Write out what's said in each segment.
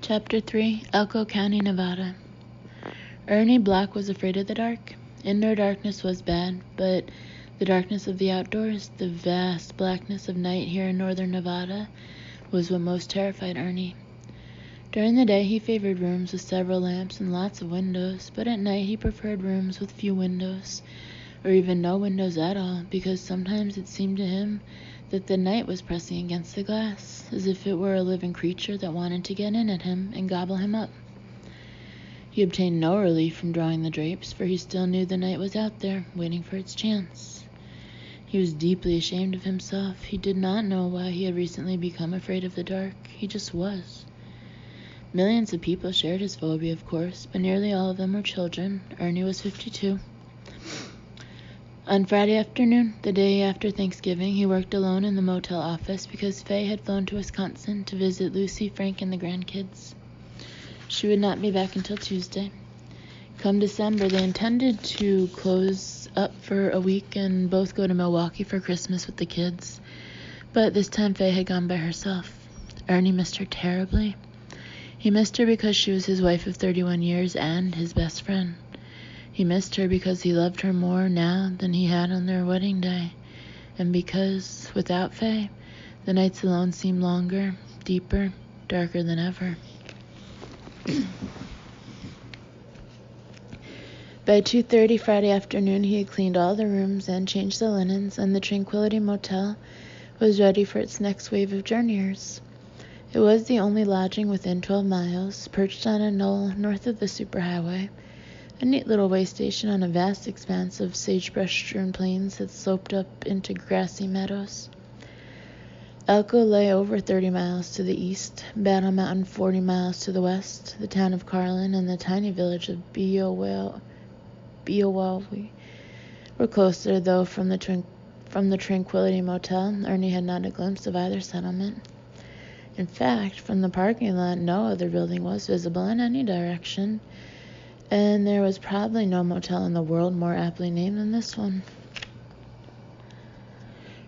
Chapter 3, Elko County, Nevada. Ernie Black was afraid of the dark. Indoor darkness was bad, but the darkness of the outdoors, the vast blackness of night here in northern Nevada, was what most terrified Ernie. During the day, he favored rooms with several lamps and lots of windows, but at night he preferred rooms with few windows, or even no windows at all, because sometimes it seemed to him that the night was pressing against the glass, as if it were a living creature that wanted to get in at him and gobble him up. He obtained no relief from drawing the drapes, for he still knew the night was out there, waiting for its chance. He was deeply ashamed of himself. He did not know why he had recently become afraid of the dark. He just was. Millions of people shared his phobia, of course, but nearly all of them were children. Ernie was 52. On Friday afternoon, the day after Thanksgiving, he worked alone in the motel office because Faye had flown to Wisconsin to visit Lucy, Frank, and the grandkids. She would not be back until Tuesday. Come December, they intended to close up for a week and both go to Milwaukee for Christmas with the kids. But this time Faye had gone by herself. Ernie missed her terribly. He missed her because she was his wife of 31 years and his best friend. He missed her because he loved her more now than he had on their wedding day, and because, without Faye, the nights alone seemed longer, deeper, darker than ever. By 2:30 Friday afternoon, he had cleaned all the rooms and changed the linens, and the Tranquility Motel was ready for its next wave of journeyers. It was the only lodging within 12 miles, perched on a knoll north of the superhighway, a neat little way station on a vast expanse of sagebrush-strewn plains that sloped up into grassy meadows. Elko lay over 30 miles to the east, Battle Mountain 40 miles to the west, the town of Carlin and the tiny village of Beowulf were closer, though from the Tranquility Motel, Ernie had not a glimpse of either settlement. In fact, from the parking lot, no other building was visible in any direction, and there was probably no motel in the world more aptly named than this one.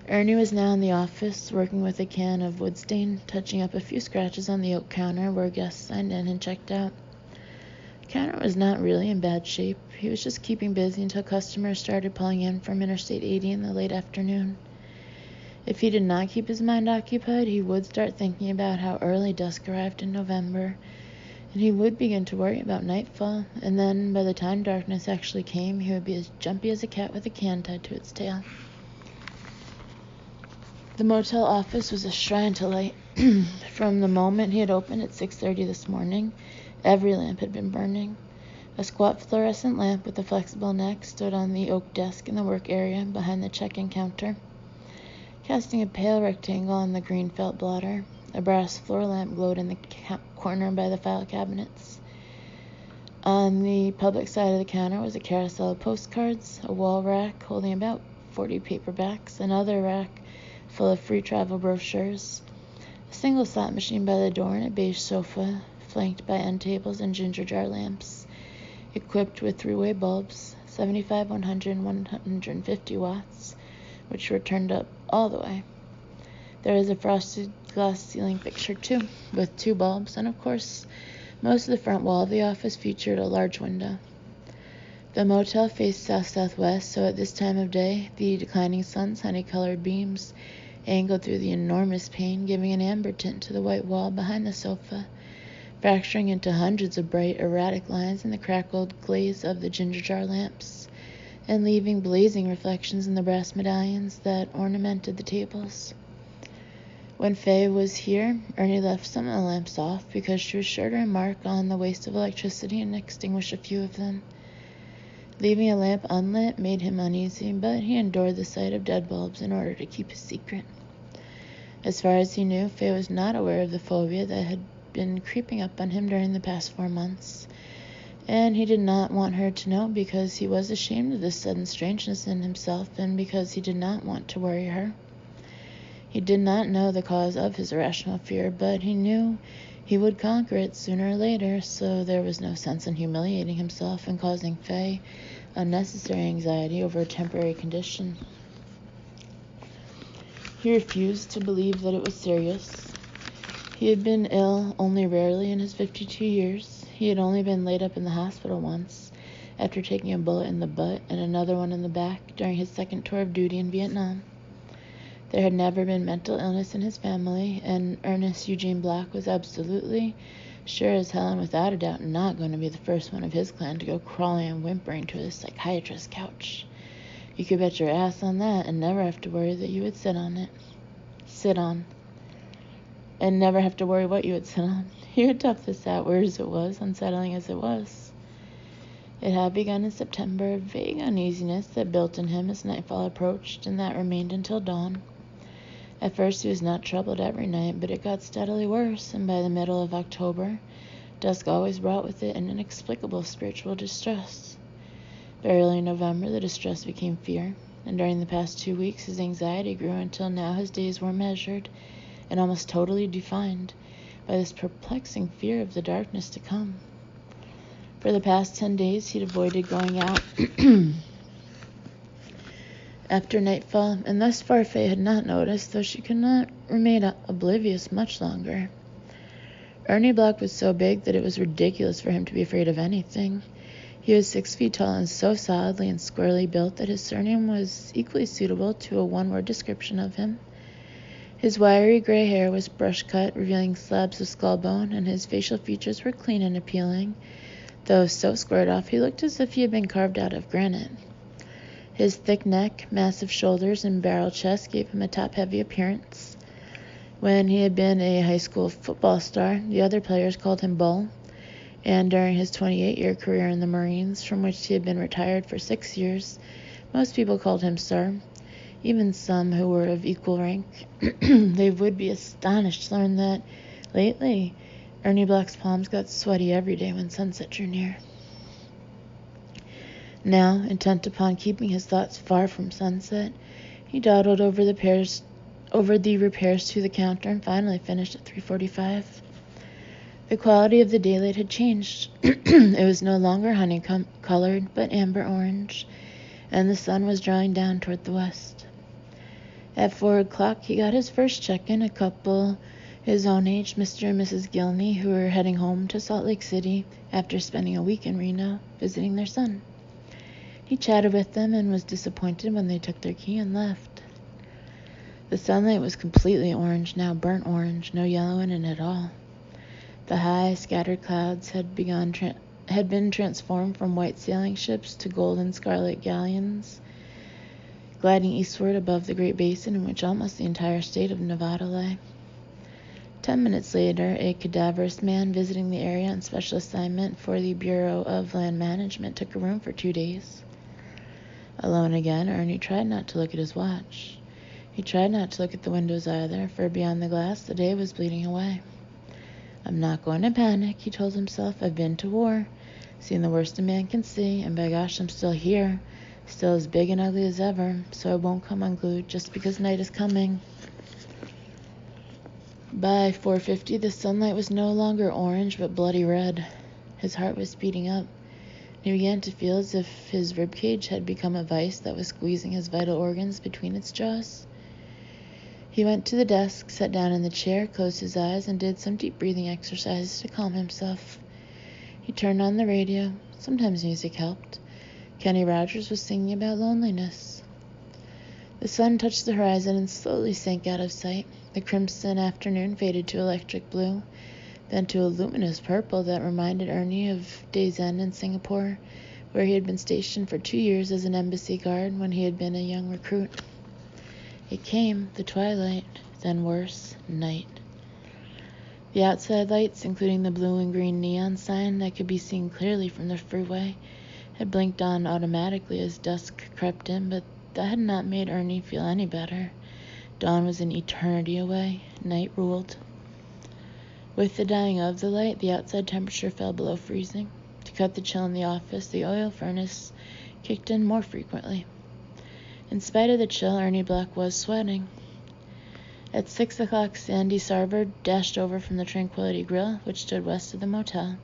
Ernie was now in the office, working with a can of wood stain, touching up a few scratches on the oak counter where guests signed in and checked out. The counter was not really in bad shape. He was just keeping busy until customers started pulling in from Interstate 80 in the late afternoon. If he did not keep his mind occupied, he would start thinking about how early dusk arrived in November, and he would begin to worry about nightfall, and then by the time darkness actually came, he would be as jumpy as a cat with a can tied to its tail. The motel office was a shrine to light. From the moment he had opened at 6:30 this morning, every lamp had been burning. A squat fluorescent lamp with a flexible neck stood on the oak desk in the work area behind the check-in counter, casting a pale rectangle on the green felt blotter. A brass floor lamp glowed in the corner by the file cabinets. On the public side of the counter was a carousel of postcards, a wall rack holding about 40 paperbacks, another rack full of free travel brochures, a single slot machine by the door, and a beige sofa flanked by end tables and ginger jar lamps, equipped with three-way bulbs, 75, 100, and 150 watts, which were turned up all the way. There was a frosted glass ceiling fixture, too, with 2 bulbs, and of course, most of the front wall of the office featured a large window. The motel faced south-southwest, so at this time of day, the declining sun's honey-colored beams angled through the enormous pane, giving an amber tint to the white wall behind the sofa, fracturing into hundreds of bright, erratic lines in the crackled glaze of the ginger jar lamps, and leaving blazing reflections in the brass medallions that ornamented the tables. When Faye was here, Ernie left some of the lamps off because she was sure to remark on the waste of electricity and extinguish a few of them. Leaving a lamp unlit made him uneasy, but he endured the sight of dead bulbs in order to keep his secret. As far as he knew, Faye was not aware of the phobia that had been creeping up on him during the past 4 months, and he did not want her to know because he was ashamed of this sudden strangeness in himself and because he did not want to worry her. He did not know the cause of his irrational fear, but he knew he would conquer it sooner or later, so there was no sense in humiliating himself and causing Faye unnecessary anxiety over a temporary condition. He refused to believe that it was serious. He had been ill only rarely in his 52 years, he had only been laid up in the hospital once, after taking a bullet in the butt and another one in the back during his second tour of duty in Vietnam. There had never been mental illness in his family, and Ernest Eugene Black was absolutely sure as hell and without a doubt not going to be the first one of his clan to go crawling and whimpering to his psychiatrist's couch. You could bet your ass on that and never have to worry that you would sit on. And never have to worry what you would sit on. He would tough this out, weird as it was, unsettling as it was. It had begun in September, a vague uneasiness that built in him as nightfall approached, and that remained until dawn. At first he was not troubled every night, but it got steadily worse, and by the middle of October, dusk always brought with it an inexplicable spiritual distress. By early November, the distress became fear, and during the past 2 weeks his anxiety grew until now his days were measured and almost totally defined by this perplexing fear of the darkness to come. For the past 10 days he'd avoided going out after nightfall, and thus far Faye had not noticed, though she could not remain oblivious much longer. Ernie Black was so big that it was ridiculous for him to be afraid of anything. He was 6 feet tall and so solidly and squarely built that his surname was equally suitable to a one-word description of him. His wiry gray hair was brush-cut, revealing slabs of skull bone, and his facial features were clean and appealing, though so squared off he looked as if he had been carved out of granite. His thick neck, massive shoulders, and barrel chest gave him a top-heavy appearance. When he had been a high school football star, the other players called him Bull, and during his 28-year career in the Marines, from which he had been retired for 6 years, most people called him Sir, even some who were of equal rank. They would be astonished to learn that, lately, Ernie Black's palms got sweaty every day when sunset drew near. Now, intent upon keeping his thoughts far from sunset, he dawdled over the repairs to the counter and finally finished at 3:45. The quality of the daylight had changed. It was no longer honey-colored, but amber-orange, and the sun was drawing down toward the west. At 4 o'clock, he got his first check-in, a couple his own age, Mr. and Mrs. Gilney, who were heading home to Salt Lake City after spending a week in Reno visiting their son. He chatted with them and was disappointed when they took their key and left. The sunlight was completely orange, now burnt orange, no yellow in it at all. The high, scattered clouds had been transformed from white sailing ships to gold and scarlet galleons, gliding eastward above the Great Basin in which almost the entire state of Nevada lay. 10 minutes later, a cadaverous man visiting the area on special assignment for the Bureau of Land Management took a room for 2 days. Alone again, Ernie tried not to look at his watch. He tried not to look at the windows either, for beyond the glass the day was bleeding away. I'm not going to panic, he told himself. I've been to war, seen the worst a man can see, and by gosh, I'm still here, still as big and ugly as ever, so I won't come unglued just because night is coming. By 4:50, the sunlight was no longer orange, but bloody red. His heart was speeding up. He began to feel as if his ribcage had become a vice that was squeezing his vital organs between its jaws. He went to the desk, sat down in the chair, closed his eyes, and did some deep breathing exercises to calm himself. He turned on the radio. Sometimes music helped. Kenny Rogers was singing about loneliness. The sun touched the horizon and slowly sank out of sight. The crimson afternoon faded to electric blue, then to a luminous purple that reminded Ernie of days end in Singapore, where he had been stationed for 2 years as an embassy guard when he had been a young recruit. It came, the twilight, then worse, night. The outside lights, including the blue and green neon sign that could be seen clearly from the freeway, had blinked on automatically as dusk crept in, but that had not made Ernie feel any better. Dawn was an eternity away. Night ruled. With the dying of the light, the outside temperature fell below freezing. To cut the chill in the office, the oil furnace kicked in more frequently. In spite of the chill, Ernie Black was sweating. At 6 o'clock, Sandy Sarver dashed over from the Tranquility Grill, which stood west of the motel.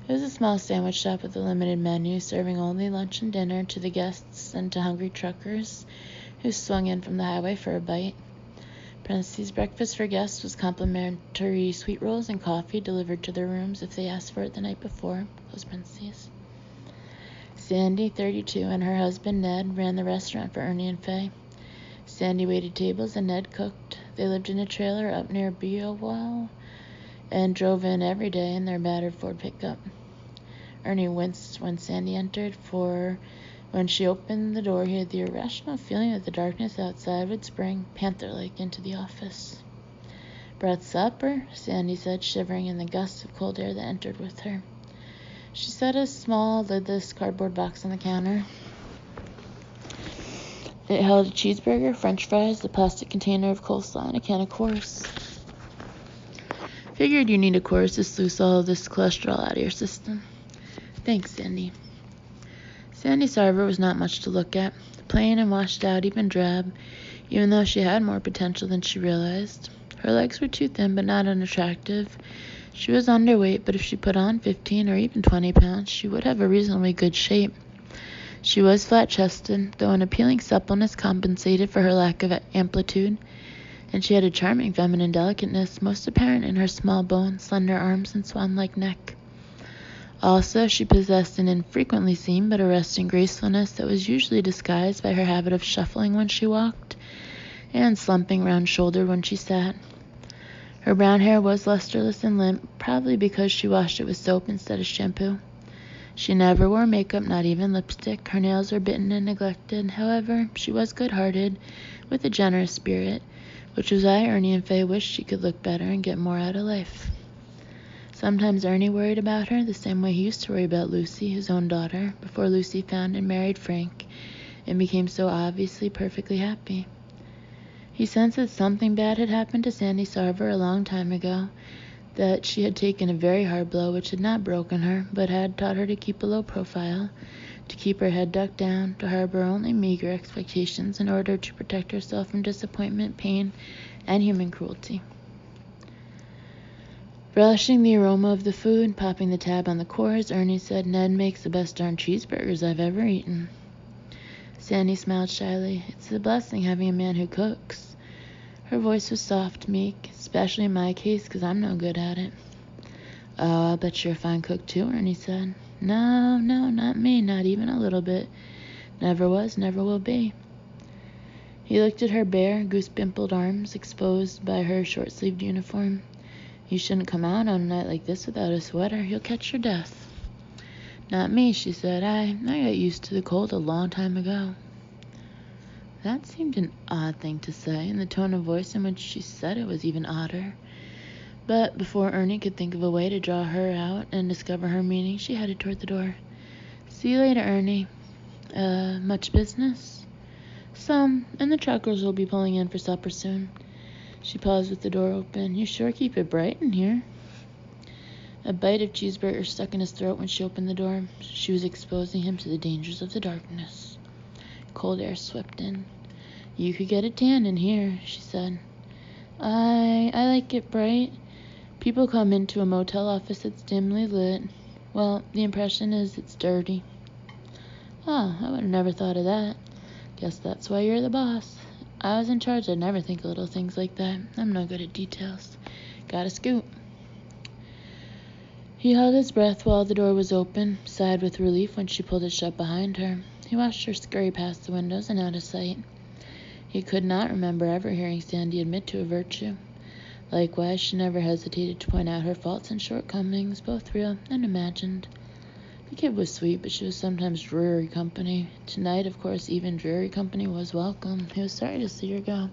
It was a small sandwich shop with a limited menu, serving only lunch and dinner to the guests and to hungry truckers who swung in from the highway for a bite. Parentheses, breakfast for guests was complimentary sweet rolls and coffee delivered to their rooms if they asked for it the night before. Close parentheses. Sandy, 32, and her husband Ned ran the restaurant for Ernie and Faye. Sandy waited tables and Ned cooked. They lived in a trailer up near Beowulf and drove in every day in their battered Ford pickup. Ernie winced when Sandy entered, for when she opened the door, he had the irrational feeling that the darkness outside would spring, panther-like, into the office. "Brought supper?" Sandy said, shivering in the gusts of cold air that entered with her. She set a small, lidless cardboard box on the counter. It held a cheeseburger, french fries, a plastic container of coleslaw, and a can of Coors. "Figured you need a Coors to sluice all of this cholesterol out of your system." "Thanks, Sandy." Sandy Sarver was not much to look at, plain and washed out, even drab, even though she had more potential than she realized. Her legs were too thin but not unattractive. She was underweight, but if she put on 15 or even 20 pounds, she would have a reasonably good shape. She was flat-chested, though an appealing suppleness compensated for her lack of amplitude, and she had a charming feminine delicateness, most apparent in her small boned, slender arms and swan-like neck. Also, she possessed an infrequently seen but arresting gracefulness that was usually disguised by her habit of shuffling when she walked and slumping round-shouldered when she sat. Her brown hair was lusterless and limp, probably because she washed it with soap instead of shampoo. She never wore makeup, not even lipstick. Her nails were bitten and neglected. However, she was good-hearted, with a generous spirit, which was why Ernie and Faye wished she could look better and get more out of life. Sometimes Ernie worried about her the same way he used to worry about Lucy, his own daughter, before Lucy found and married Frank and became so obviously perfectly happy. He sensed that something bad had happened to Sandy Sarver a long time ago, that she had taken a very hard blow which had not broken her, but had taught her to keep a low profile, to keep her head ducked down, to harbor only meager expectations in order to protect herself from disappointment, pain, and human cruelty. Relishing the aroma of the food, popping the tab on the Coors, Ernie said, "Ned makes the best darn cheeseburgers I've ever eaten." Sandy smiled shyly. "It's a blessing having a man who cooks." Her voice was soft, meek, especially in my case, 'cause I'm no good at it. "Oh, I'll bet you're a fine cook, too," Ernie said. No, not me, not even a little bit. Never was, never will be." He looked at her bare, goose-pimpled arms, exposed by her short-sleeved uniform. "You shouldn't come out on a night like this without a sweater. You'll catch your death." "Not me," she said. I got used to the cold a long time ago." That seemed an odd thing to say, and the tone of voice in which she said it was even odder. But before Ernie could think of a way to draw her out and discover her meaning, she headed toward the door. "See you later, Ernie." Much business?" "Some, and the truckers will be pulling in for supper soon." She paused with the door open. "You sure keep it bright in here." A bite of cheeseburger stuck in his throat when she opened the door. She was exposing him to the dangers of the darkness. Cold air swept in. "You could get a tan in here," she said. I like it bright. People come into a motel office that's dimly lit. Well, the impression is it's dirty." "Oh, I would have never thought of that. Guess that's why you're the boss." "I was in charge. I'd never think of little things like that. I'm no good at details. Gotta scoot." He held his breath while the door was open, sighed with relief when she pulled it shut behind her. He watched her scurry past the windows and out of sight. He could not remember ever hearing Sandy admit to a virtue. Likewise, she never hesitated to point out her faults and shortcomings, both real and imagined. The kid was sweet, but she was sometimes dreary company. Tonight, of course, even dreary company was welcome. He was sorry to see her go.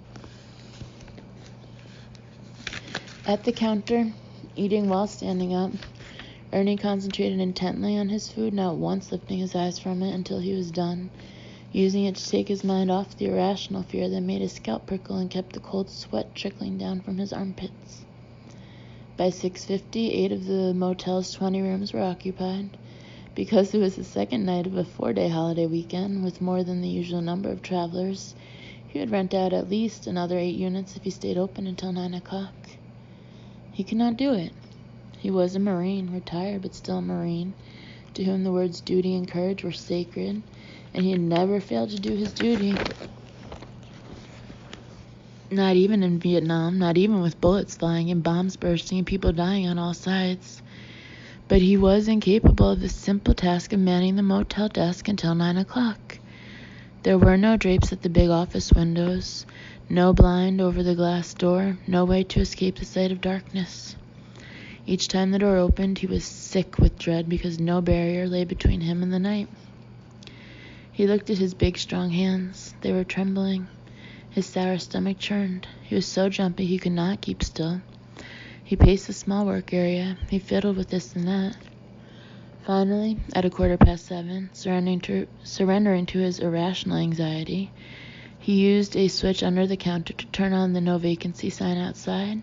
At the counter, eating while standing up, Ernie concentrated intently on his food, not once lifting his eyes from it until he was done, using it to take his mind off the irrational fear that made his scalp prickle and kept the cold sweat trickling down from his armpits. By 6:50, 8 of the motel's 20 rooms were occupied. Because it was the second night of a 4-day holiday weekend with more than the usual number of travelers, he would rent out at least another 8 units if he stayed open until 9 o'clock. He could not do it. He was a Marine, retired but still a Marine, to whom the words duty and courage were sacred, and he had never failed to do his duty. Not even in Vietnam, not even with bullets flying and bombs bursting and people dying on all sides. But he was incapable of the simple task of manning the motel desk until 9 o'clock. There were no drapes at the big office windows, no blind over the glass door, no way to escape the sight of darkness. Each time the door opened, he was sick with dread because no barrier lay between him and the night. He looked at his big, strong hands. They were trembling. His sour stomach churned. He was so jumpy he could not keep still. He paced the small work area. He fiddled with this and that. Finally, at 7:15, surrendering to his irrational anxiety, he used a switch under the counter to turn on the no vacancy sign outside,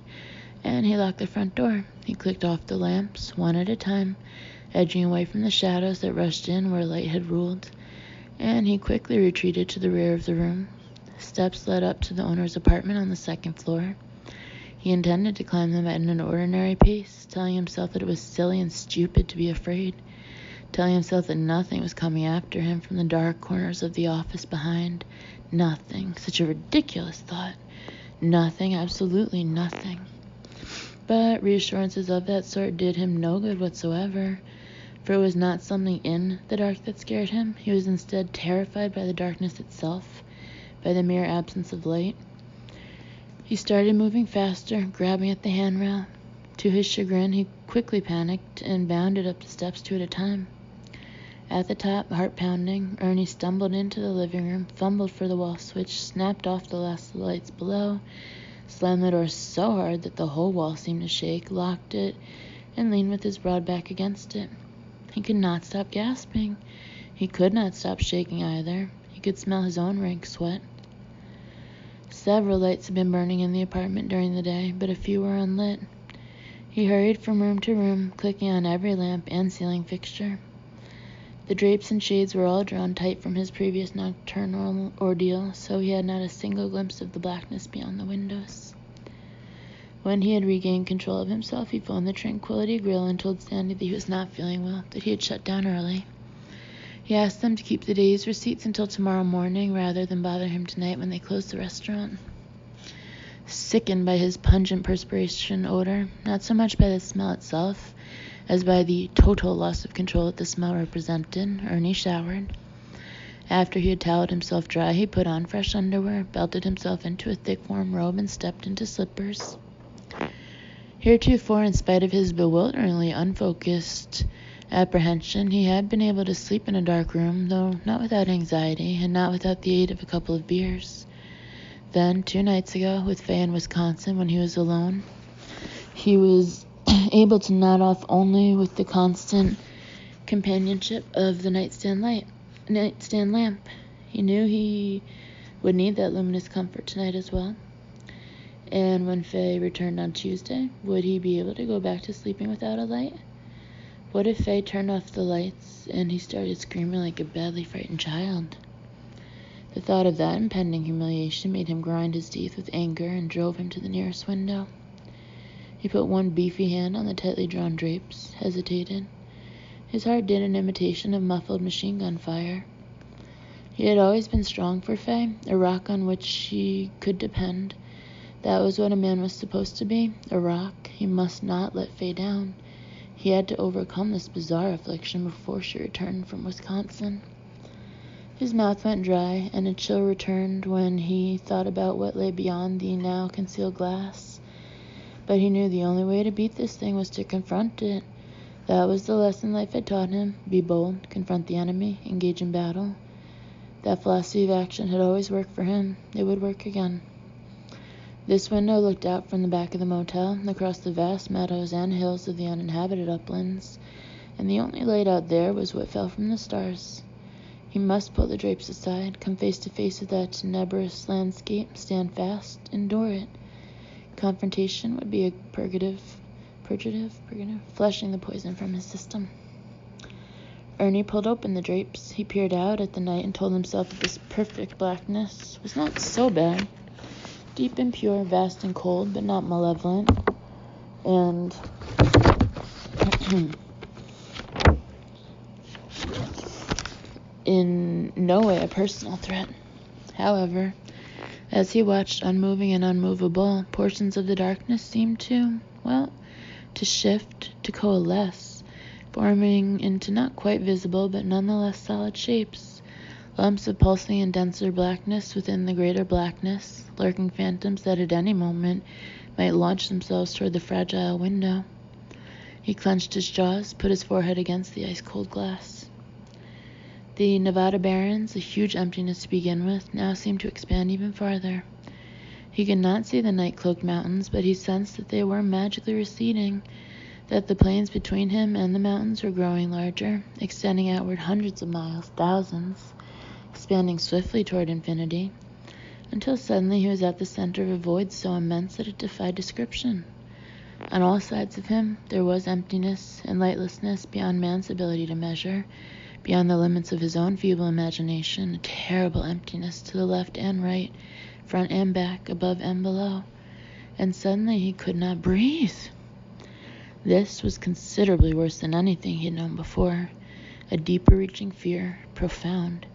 and he locked the front door. He clicked off the lamps, one at a time, edging away from the shadows that rushed in where light had ruled, and he quickly retreated to the rear of the room. Steps led up to the owner's apartment on the second floor. He intended to climb them at an ordinary pace, telling himself that it was silly and stupid to be afraid, telling himself that nothing was coming after him from the dark corners of the office behind. Nothing. Such a ridiculous thought. Nothing, absolutely nothing. But reassurances of that sort did him no good whatsoever, for it was not something in the dark that scared him. He was instead terrified by the darkness itself, by the mere absence of light. He started moving faster, grabbing at the handrail. To his chagrin, he quickly panicked and bounded up the steps two at a time. At the top, heart pounding, Ernie stumbled into the living room, fumbled for the wall switch, snapped off the last of the lights below, slammed the door so hard that the whole wall seemed to shake, locked it, and leaned with his broad back against it. He could not stop gasping. He could not stop shaking either. He could smell his own rank sweat. Several lights had been burning in the apartment during the day, but a few were unlit. He hurried from room to room, clicking on every lamp and ceiling fixture. The drapes and shades were all drawn tight from his previous nocturnal ordeal, so he had not a single glimpse of the blackness beyond the windows. When he had regained control of himself, he phoned the Tranquility Grill and told Sandy that he was not feeling well, that he had shut down early. He asked them to keep the day's receipts until tomorrow morning rather than bother him tonight when they closed the restaurant. Sickened by his pungent perspiration odor, not so much by the smell itself as by the total loss of control that the smell represented, Ernie showered. After he had toweled himself dry, he put on fresh underwear, belted himself into a thick warm robe, and stepped into slippers. Heretofore, in spite of his bewilderingly unfocused apprehension, he had been able to sleep in a dark room, though not without anxiety, and not without the aid of a couple of beers. Then, 2 nights ago, with Faye in Wisconsin when he was alone, he was able to nod off only with the constant companionship of the nightstand lamp. He knew he would need that luminous comfort tonight as well. And when Faye returned on Tuesday, would he be able to go back to sleeping without a light? What if Faye turned off the lights and he started screaming like a badly frightened child? The thought of that impending humiliation made him grind his teeth with anger and drove him to the nearest window. He put one beefy hand on the tightly drawn drapes, hesitated. His heart did an imitation of muffled machine gun fire. He had always been strong for Faye, a rock on which she could depend. That was what a man was supposed to be, a rock. He must not let Faye down. He had to overcome this bizarre affliction before she returned from Wisconsin. His mouth went dry, and a chill returned when he thought about what lay beyond the now concealed glass. But he knew the only way to beat this thing was to confront it. That was the lesson life had taught him. Be bold, confront the enemy, engage in battle. That philosophy of action had always worked for him. It would work again. This window looked out from the back of the motel, across the vast meadows and hills of the uninhabited uplands, and the only light out there was what fell from the stars. He must pull the drapes aside, come face to face with that tenebrous landscape, stand fast, endure it. Confrontation would be a purgative, flushing the poison from his system. Ernie pulled open the drapes. He peered out at the night and told himself that this perfect blackness was not so bad. Deep and pure, vast and cold, but not malevolent, and in no way a personal threat. However, As he watched, unmoving and unmovable, portions of the darkness seemed to shift, to coalesce, forming into not quite visible but nonetheless solid shapes, lumps of pulsing and denser blackness within the greater blackness, lurking phantoms that at any moment might launch themselves toward the fragile window. He clenched his jaws, put his forehead against the ice-cold glass. The Nevada barrens, a huge emptiness to begin with, now seemed to expand even farther. He could not see the night-cloaked mountains, but he sensed that they were magically receding, that the plains between him and the mountains were growing larger, extending outward hundreds of miles, thousands, expanding swiftly toward infinity, until suddenly he was at the center of a void so immense that it defied description. On all sides of him there was emptiness and lightlessness beyond man's ability to measure, beyond the limits of his own feeble imagination, a terrible emptiness to the left and right, front and back, above and below. And suddenly he could not breathe. This was considerably worse than anything he had known before, a deeper-reaching fear, profound,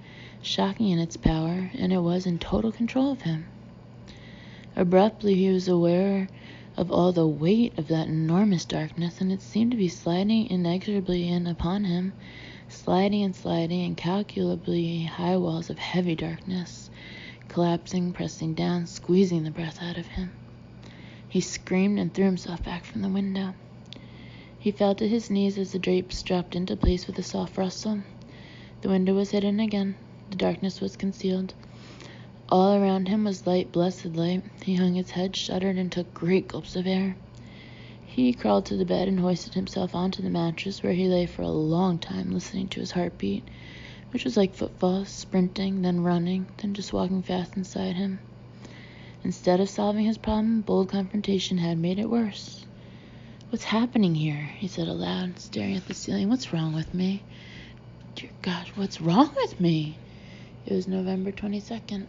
shocking in its power, and it was in total control of him. Abruptly he was aware of all the weight of that enormous darkness, and it seemed to be sliding inexorably in upon him, sliding and incalculably high walls of heavy darkness, collapsing, pressing down, squeezing the breath out of him. He screamed and threw himself back from the window. He fell to his knees as the drapes dropped into place with a soft rustle. The window was hidden again. The darkness was concealed. All around him was light, blessed light. He hung his head, shuddered, and took great gulps of air. He crawled to the bed and hoisted himself onto the mattress, where he lay for a long time listening to his heartbeat, which was like footfalls, sprinting, then running, then just walking fast inside him. Instead of solving his problem, bold confrontation had made it worse. "What's happening here?" he said aloud, staring at the ceiling. "What's wrong with me? Dear God, what's wrong with me?" It was November 22nd.